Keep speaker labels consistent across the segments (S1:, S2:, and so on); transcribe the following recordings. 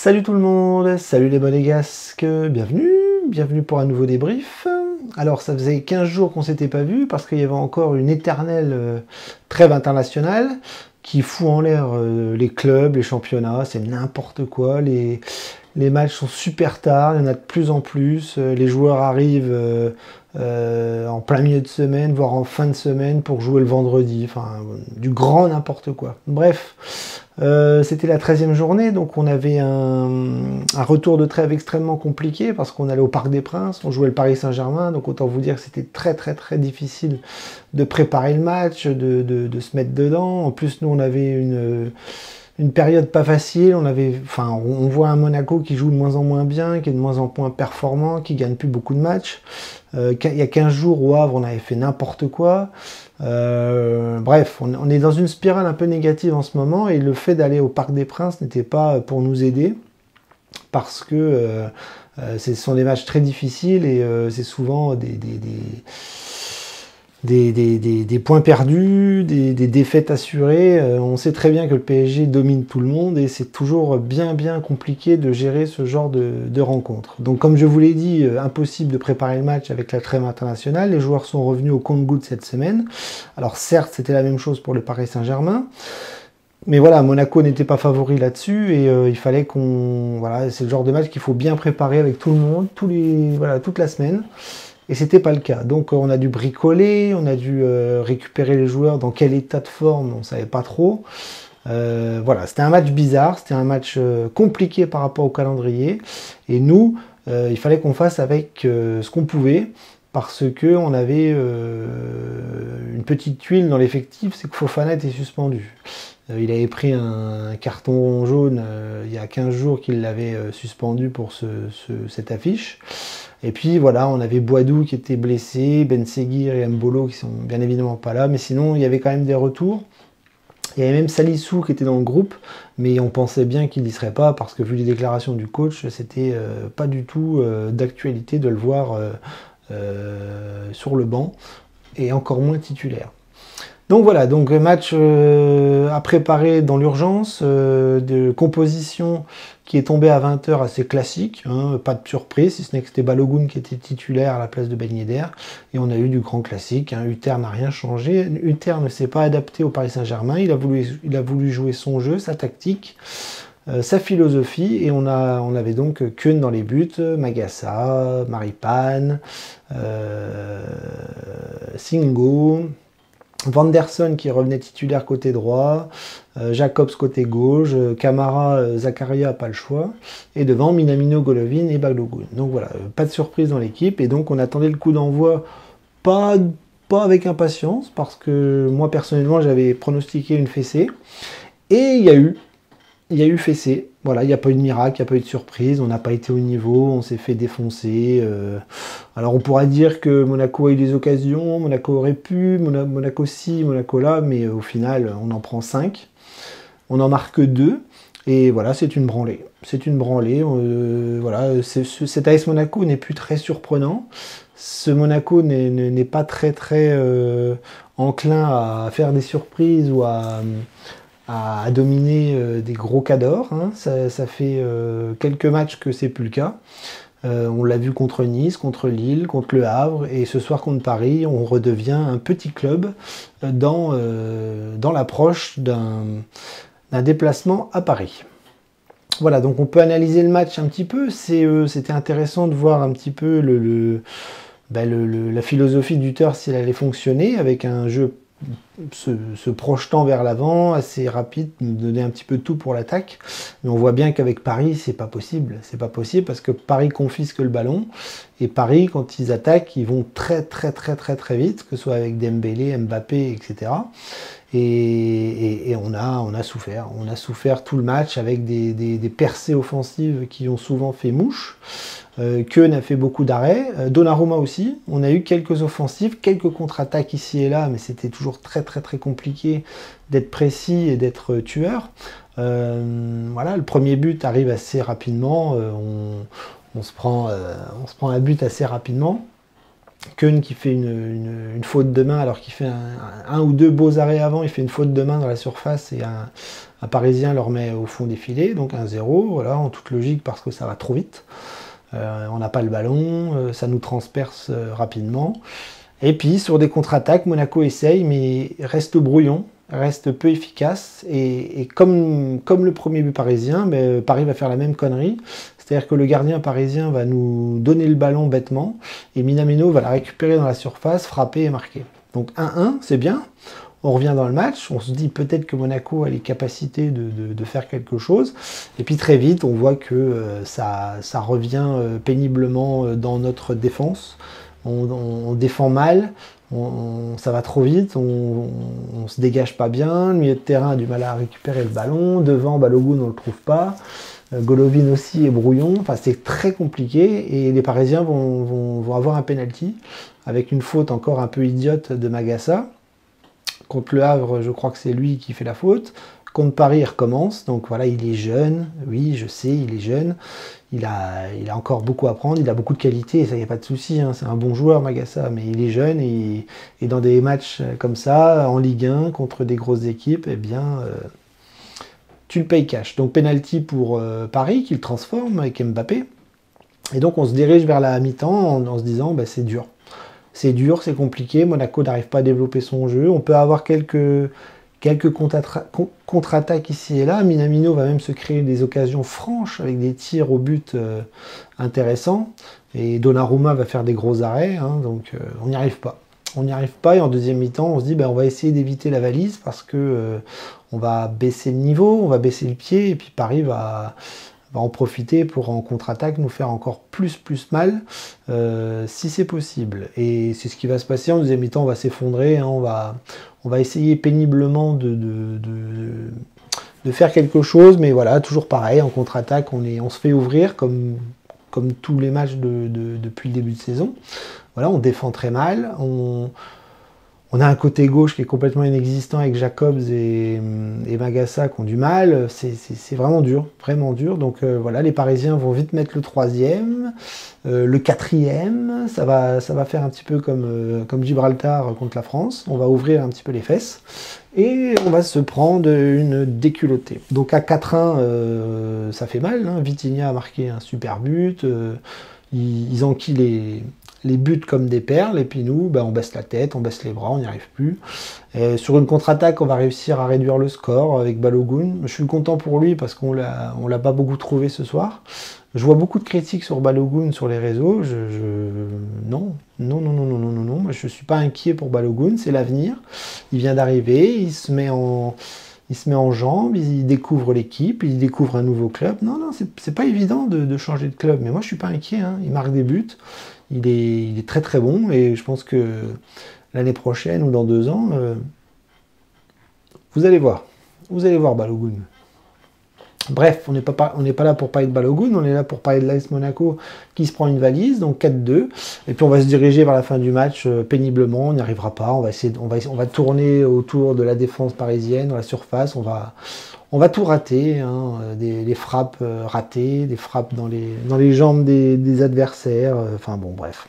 S1: Salut tout le monde, salut les monégasques, bienvenue pour un nouveau débrief. Alors ça faisait 15 jours qu'on s'était pas vu parce qu'il y avait encore une éternelle trêve internationale qui fout en l'air les clubs, les championnats, c'est n'importe quoi, les matchs sont super tard, il y en a de plus en plus, les joueurs arrivent en plein milieu de semaine, voire en fin de semaine pour jouer le vendredi, enfin du grand n'importe quoi. Bref, c'était la 13e journée, donc on avait un retour de trêve extrêmement compliqué parce qu'on allait au Parc des Princes, on jouait le Paris Saint-Germain, donc autant vous dire que c'était très difficile de préparer le match, de se mettre dedans. En plus, nous on avait une période pas facile, on voit un Monaco qui joue de moins en moins bien, qui est de moins en moins performant, qui gagne plus beaucoup de matchs. Il y a 15 jours au Havre, on avait fait n'importe quoi. Bref, on est dans une spirale un peu négative en ce moment et le fait d'aller au Parc des Princes n'était pas pour nous aider parce que ce sont des matchs très difficiles et c'est souvent des points perdus, des défaites assurées. On sait très bien que le PSG domine tout le monde et c'est toujours bien compliqué de gérer ce genre de rencontres. Donc comme je vous l'ai dit, impossible de préparer le match avec la trêve internationale. Les joueurs sont revenus au compte-gouttes cette semaine. Alors certes, c'était la même chose pour le Paris Saint-Germain. Mais voilà, Monaco n'était pas favori là-dessus et il fallait qu'on... Voilà, c'est le genre de match qu'il faut bien préparer avec tout le monde, toute la semaine. Et c'était pas le cas. Donc on a dû bricoler, on a dû récupérer les joueurs dans quel état de forme, on savait pas trop. Voilà, c'était un match bizarre, c'était un match compliqué par rapport au calendrier. Et nous, il fallait qu'on fasse avec ce qu'on pouvait, parce que on avait une petite tuile dans l'effectif, c'est que Fofana était suspendu. Il avait pris un carton jaune il y a 15 jours qu'il l'avait suspendu pour cette affiche. Et puis voilà, on avait Boadou qui était blessé, Ben Seguir et Mbolo qui sont bien évidemment pas là, mais sinon il y avait quand même des retours. Il y avait même Salissou qui était dans le groupe, mais on pensait bien qu'il n'y serait pas parce que vu les déclarations du coach, c'était pas du tout d'actualité de le voir sur le banc et encore moins titulaire. Donc voilà, donc match à préparer dans l'urgence, de composition qui est tombée à 20h assez classique, hein, pas de surprise, si ce n'est que c'était Balogun qui était titulaire à la place de Ben Yedder, et on a eu du grand classique, hein. Hutter n'a rien changé, Hutter ne s'est pas adapté au Paris Saint-Germain, il a voulu jouer son jeu, sa tactique, sa philosophie, et on avait donc Keun dans les buts, Magassa, Maripane, Singo, Vanderson qui revenait titulaire côté droit, Jacobs côté gauche, Camara, Zakaria, pas le choix, et devant Minamino, Golovin et Balogun. Donc voilà, pas de surprise dans l'équipe, et donc on attendait le coup d'envoi pas avec impatience, parce que moi personnellement j'avais pronostiqué une fessée, et il y a eu fessée. Voilà, il n'y a pas eu de miracle, il n'y a pas eu de surprise, on n'a pas été au niveau, on s'est fait défoncer. Alors on pourra dire que Monaco a eu des occasions, Monaco aurait pu, Monaco ci, Monaco là, mais au final on en prend 5. On en marque 2, et voilà, c'est une branlée. C'est une branlée, voilà, cet AS Monaco n'est plus très surprenant. Ce Monaco n'est pas très enclin à faire des surprises ou à dominer des gros cadors, hein. Ça fait quelques matchs que c'est plus le cas. On l'a vu contre Nice, contre Lille, contre Le Havre, et ce soir contre Paris, on redevient un petit club dans l'approche d'un déplacement à Paris. Voilà, donc on peut analyser le match un petit peu. C'était intéressant de voir un petit peu la philosophie d'Hutter, si elle allait fonctionner, avec un jeu se projetant vers l'avant, assez rapide, nous donner un petit peu de tout pour l'attaque. Mais on voit bien qu'avec Paris, c'est pas possible. C'est pas possible parce que Paris confisque le ballon. Et Paris, quand ils attaquent, ils vont très vite, que ce soit avec Dembélé, Mbappé, etc. Et on a souffert. On a souffert tout le match avec des percées offensives qui ont souvent fait mouche. Keun a fait beaucoup d'arrêts, Donnarumma aussi. On a eu quelques offensives, quelques contre-attaques ici et là, mais c'était toujours très compliqué d'être précis et d'être tueur. Voilà, le premier but arrive assez rapidement, on se prend un but assez rapidement. Keun qui fait une faute de main alors qu'il fait un ou deux beaux arrêts avant, il fait une faute de main dans la surface et un Parisien le remet au fond des filets, donc 1-0, voilà, en toute logique parce que ça va trop vite. On n'a pas le ballon, ça nous transperce rapidement. Et puis sur des contre-attaques, Monaco essaye mais reste brouillon, reste peu efficace. Et comme le premier but parisien, Paris va faire la même connerie. C'est-à-dire que le gardien parisien va nous donner le ballon bêtement et Minamino va la récupérer dans la surface, frapper et marquer. Donc 1-1, c'est bien. On revient dans le match, on se dit peut-être que Monaco a les capacités de faire quelque chose. Et puis très vite, on voit que ça revient péniblement dans notre défense. On défend mal, ça va trop vite, on se dégage pas bien, le milieu de terrain a du mal à récupérer le ballon, devant Balogun on le trouve pas. Golovin aussi est brouillon, enfin c'est très compliqué et les Parisiens vont avoir un penalty avec une faute encore un peu idiote de Magassa. Contre le Havre, je crois que c'est lui qui fait la faute. Contre Paris, il recommence. Donc voilà, il est jeune. Oui, je sais, il est jeune. Il a encore beaucoup à apprendre. Il a beaucoup de qualités. Ça, il n'y a pas de souci. Hein. C'est un bon joueur, Magassa. Mais il est jeune. Et dans des matchs comme ça, en Ligue 1, contre des grosses équipes, eh bien, tu le payes cash. Donc penalty pour Paris, qui le transforme avec Mbappé. Et donc on se dirige vers la mi-temps en se disant, c'est dur. C'est dur, c'est compliqué. Monaco n'arrive pas à développer son jeu. On peut avoir quelques contre-attaques ici et là. Minamino va même se créer des occasions franches avec des tirs au but intéressants. Et Donnarumma va faire des gros arrêts. Hein, donc on n'y arrive pas. On n'y arrive pas et en deuxième mi-temps, on se dit on va essayer d'éviter la valise parce que on va baisser le niveau, on va baisser le pied et puis Paris va en profiter pour en contre-attaque nous faire encore plus mal si c'est possible. Et c'est ce qui va se passer en deuxième mi-temps, on va s'effondrer, hein, on va essayer péniblement de faire quelque chose, mais voilà, toujours pareil, en contre-attaque, on se fait ouvrir comme tous les matchs depuis le début de saison. Voilà, on défend très mal, on a un côté gauche qui est complètement inexistant avec Jacobs et Magassa qui ont du mal. C'est vraiment dur. Donc voilà, les Parisiens vont vite mettre le troisième, le quatrième. Ça va faire un petit peu comme Gibraltar contre la France. On va ouvrir un petit peu les fesses et on va se prendre une déculottée. Donc à 4-1, ça fait mal. Hein. Vitinha a marqué un super but. Ils enquillent les buts comme des perles, et puis nous, on baisse la tête, on baisse les bras, on n'y arrive plus. Et sur une contre-attaque, on va réussir à réduire le score avec Balogun. Je suis content pour lui parce qu'on l'a pas beaucoup trouvé ce soir. Je vois beaucoup de critiques sur Balogun sur les réseaux. Non. Moi, je suis pas inquiet pour Balogun, c'est l'avenir. Il vient d'arriver, il se met en jambes, il découvre l'équipe, il découvre un nouveau club. Non, c'est pas évident de changer de club, mais moi je suis pas inquiet. Hein. Il marque des buts. Il est très très bon et je pense que l'année prochaine ou dans 2 ans, vous allez voir Balogun. Bref, on n'est pas là pour parler de Balogun, on est là pour parler de l'AS Monaco qui se prend une valise, donc 4-2. Et puis on va se diriger vers la fin du match péniblement, on n'y arrivera pas, on va tourner autour de la défense parisienne, dans la surface, on va tout rater, hein, des frappes ratées, des frappes dans les jambes des adversaires, enfin bon, bref.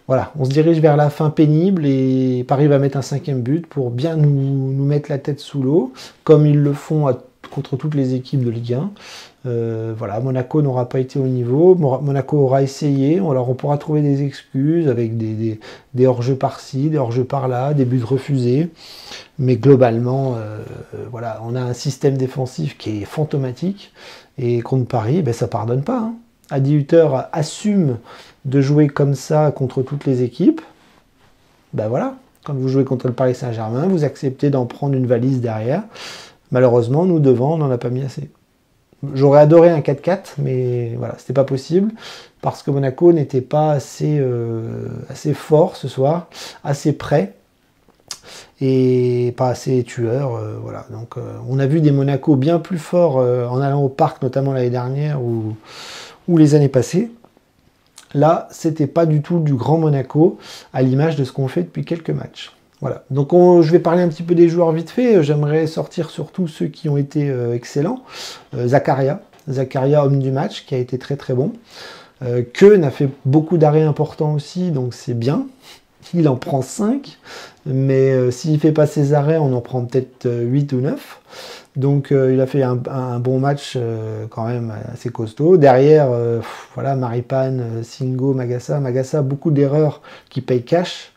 S1: Voilà, on se dirige vers la fin pénible et Paris va mettre un 5e but pour bien nous mettre la tête sous l'eau, comme ils le font contre toutes les équipes de Ligue 1. Voilà, Monaco n'aura pas été au niveau, Monaco aura essayé, alors on pourra trouver des excuses avec des hors-jeux par-ci, des hors-jeux par-là, des buts refusés, mais globalement, voilà, on a un système défensif qui est fantomatique, et contre Paris, ça pardonne pas. Hein. Adi Hütter assume de jouer comme ça contre toutes les équipes. Voilà, quand vous jouez contre le Paris Saint-Germain, vous acceptez d'en prendre une valise derrière. Malheureusement, nous devant, on n'en a pas mis assez. J'aurais adoré un 4-4, mais voilà, c'était pas possible parce que Monaco n'était pas assez fort ce soir, assez prêt et pas assez tueur. Voilà. Donc, on a vu des Monaco bien plus forts en allant au parc, notamment l'année dernière ou les années passées. Là, c'était pas du tout du grand Monaco, à l'image de ce qu'on fait depuis quelques matchs. Voilà, donc je vais parler un petit peu des joueurs vite fait. J'aimerais sortir surtout ceux qui ont été excellents. Zakaria, homme du match, qui a été très très bon. Keun a fait beaucoup d'arrêts importants aussi, donc c'est bien. Il en prend 5, mais s'il ne fait pas ses arrêts, on en prend peut-être 8 ou 9. Donc il a fait un bon match quand même assez costaud. Derrière, voilà, Maripane, Singo, Magassa. Magassa, beaucoup d'erreurs qui payent cash.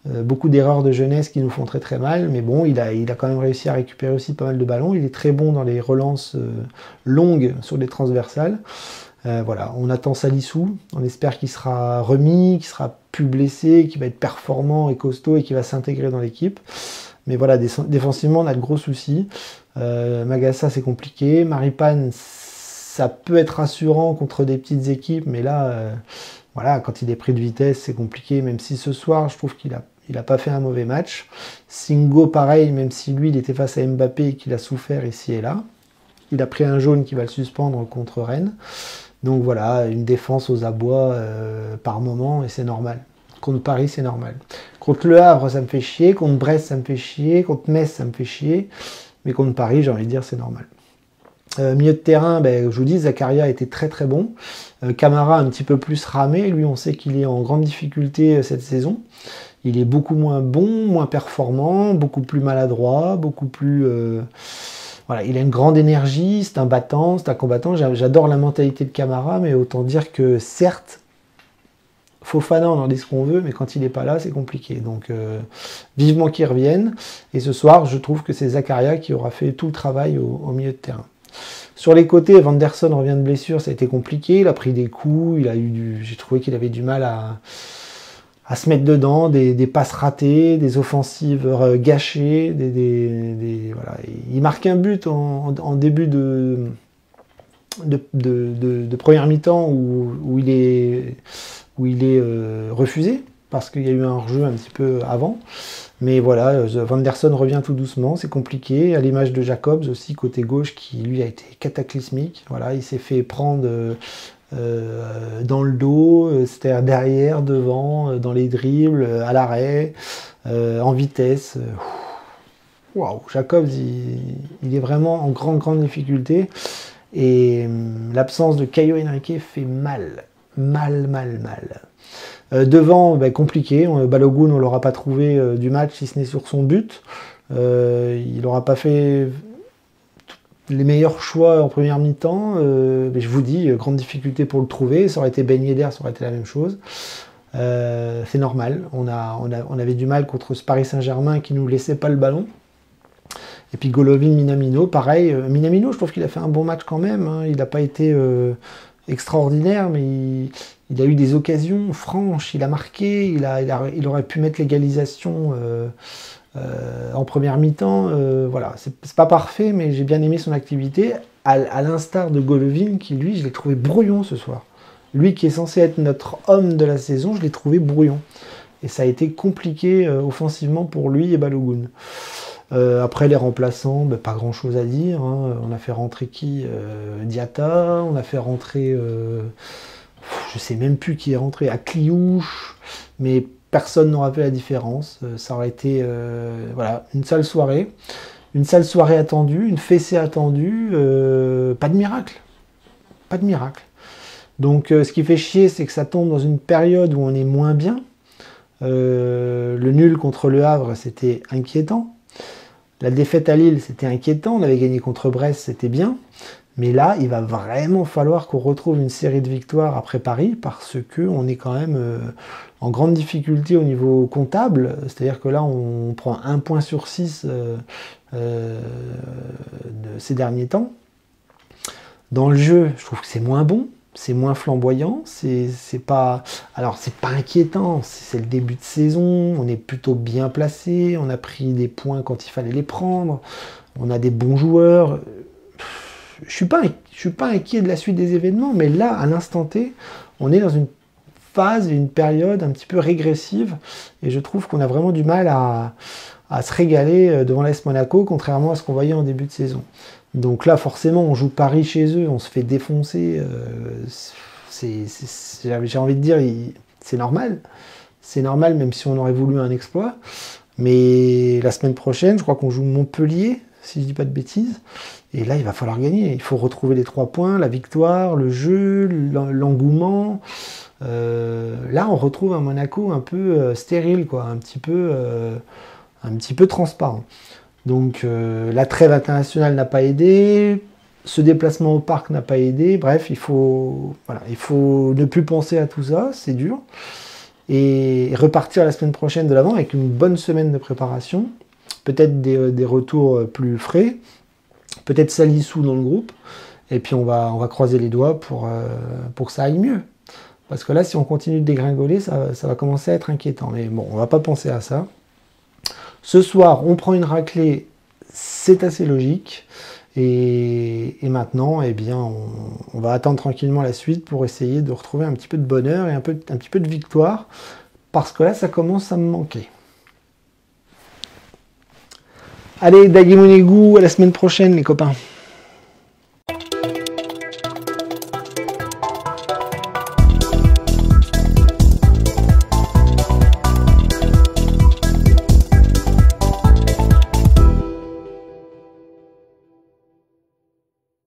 S1: Beaucoup d'erreurs de jeunesse qui nous font très très mal. Mais bon, il a quand même réussi à récupérer aussi pas mal de ballons. Il est très bon dans les relances longues sur les transversales. Voilà, on attend Salissou, on espère qu'il sera remis, qu'il sera plus blessé, qu'il va être performant et costaud et qu'il va s'intégrer dans l'équipe. Mais voilà, défensivement, on a de gros soucis. Magassa, c'est compliqué. Maripane, ça peut être rassurant contre des petites équipes, mais là, voilà, quand il est pris de vitesse, c'est compliqué. Même si ce soir, je trouve qu'il a pas fait un mauvais match. Singo, pareil, même si lui, il était face à Mbappé et qu'il a souffert ici et là. Il a pris un jaune qui va le suspendre contre Rennes. Donc voilà, une défense aux abois par moment, et c'est normal. Contre Paris, c'est normal. Contre Le Havre, ça me fait chier. Contre Brest, ça me fait chier. Contre Metz, ça me fait chier. Mais contre Paris, j'ai envie de dire, c'est normal. Milieu de terrain, je vous dis, Zakaria était très très bon. Camara un petit peu plus ramé. Lui, on sait qu'il est en grande difficulté cette saison. Il est beaucoup moins bon, moins performant, beaucoup plus maladroit, beaucoup plus... Voilà, il a une grande énergie, c'est un battant, c'est un combattant. J'adore la mentalité de Camara, mais autant dire que certes, Fofana, on en dit ce qu'on veut, mais quand il n'est pas là, c'est compliqué. Donc, vivement qu'il revienne. Et ce soir, je trouve que c'est Zakaria qui aura fait tout le travail au milieu de terrain. Sur les côtés, Vanderson revient de blessure, ça a été compliqué. Il a pris des coups, j'ai trouvé qu'il avait du mal à se mettre dedans, des passes ratées, des offensives gâchées, voilà. Il marque un but en début de première mi-temps où il est refusé, parce qu'il y a eu un hors-jeu un petit peu avant. Mais voilà, Vanderson revient tout doucement, c'est compliqué, à l'image de Jacobs aussi, côté gauche, qui lui a été cataclysmique. Voilà, il s'est fait prendre dans le dos, c'est-à-dire derrière, devant, dans les dribbles, à l'arrêt, en vitesse. Waouh, Jacobs, il est vraiment en grande difficulté. Et l'absence de Caio Henrique fait mal. Devant, compliqué. Balogun, on ne l'aura pas trouvé du match, si ce n'est sur son but. Il n'aura pas fait les meilleurs choix en première mi-temps. Mais je vous dis, grande difficulté pour le trouver. Ça aurait été Ben Yedder, ça aurait été la même chose. C'est normal. On avait du mal contre ce Paris Saint-Germain qui ne nous laissait pas le ballon. Et puis Golovin, Minamino, pareil. Minamino, je trouve qu'il a fait un bon match quand même. Hein. Il n'a pas été extraordinaire, mais il a eu des occasions franches. Il a marqué. Il aurait pu mettre l'égalisation en première mi-temps. Voilà, c'est pas parfait, mais j'ai bien aimé son activité. À l'instar de Golovin, qui lui, je l'ai trouvé brouillon ce soir. Lui qui est censé être notre homme de la saison, je l'ai trouvé brouillon. Et ça a été compliqué offensivement pour lui et Balogun. Après les remplaçants, pas grand chose à dire. Hein. On a fait rentrer qui Diatta, on a fait rentrer, je sais même plus qui est rentré, Akliouche, mais personne n'aura fait la différence. Ça aurait été voilà, une sale soirée attendue, une fessée attendue, pas de miracle. Pas de miracle. Donc ce qui fait chier, c'est que ça tombe dans une période où on est moins bien. Le nul contre Le Havre, c'était inquiétant. La défaite à Lille, c'était inquiétant. On avait gagné contre Brest, c'était bien. Mais là, il va vraiment falloir qu'on retrouve une série de victoires après Paris, parce qu'on est quand même en grande difficulté au niveau comptable. C'est-à-dire que là, on prend 1 point sur 6 de ces derniers temps. Dans le jeu, je trouve que c'est moins bon. C'est moins flamboyant, c'est pas inquiétant, c'est le début de saison, on est plutôt bien placé, on a pris des points quand il fallait les prendre, on a des bons joueurs. Je suis pas inquiet de la suite des événements, mais là, à l'instant T, on est dans une phase, une période un petit peu régressive, et je trouve qu'on a vraiment du mal à se régaler devant l'AS Monaco, contrairement à ce qu'on voyait en début de saison. Donc là, forcément, on joue Paris chez eux, on se fait défoncer. J'ai envie de dire, c'est normal. C'est normal, même si on aurait voulu un exploit. Mais la semaine prochaine, je crois qu'on joue Montpellier, si je dis pas de bêtises. Et là, il va falloir gagner. Il faut retrouver les 3 points, la victoire, le jeu, l'engouement. Là, on retrouve un Monaco un peu stérile, quoi, un petit peu transparent. Donc, la trêve internationale n'a pas aidé. Ce déplacement au parc n'a pas aidé. Bref, il faut ne plus penser à tout ça. C'est dur. Et repartir la semaine prochaine de l'avant avec une bonne semaine de préparation. Peut-être des retours plus frais. Peut-être Salissou dans le groupe. Et puis on va croiser les doigts pour que ça aille mieux. Parce que là, si on continue de dégringoler, ça va commencer à être inquiétant. Mais bon, on va pas penser à ça. Ce soir, on prend une raclée. C'est assez logique. Et maintenant, eh bien, on va attendre tranquillement la suite pour essayer de retrouver un petit peu de bonheur et un petit peu de victoire. Parce que là, ça commence à me manquer. Allez, Daguimounégou, à la semaine prochaine, les copains.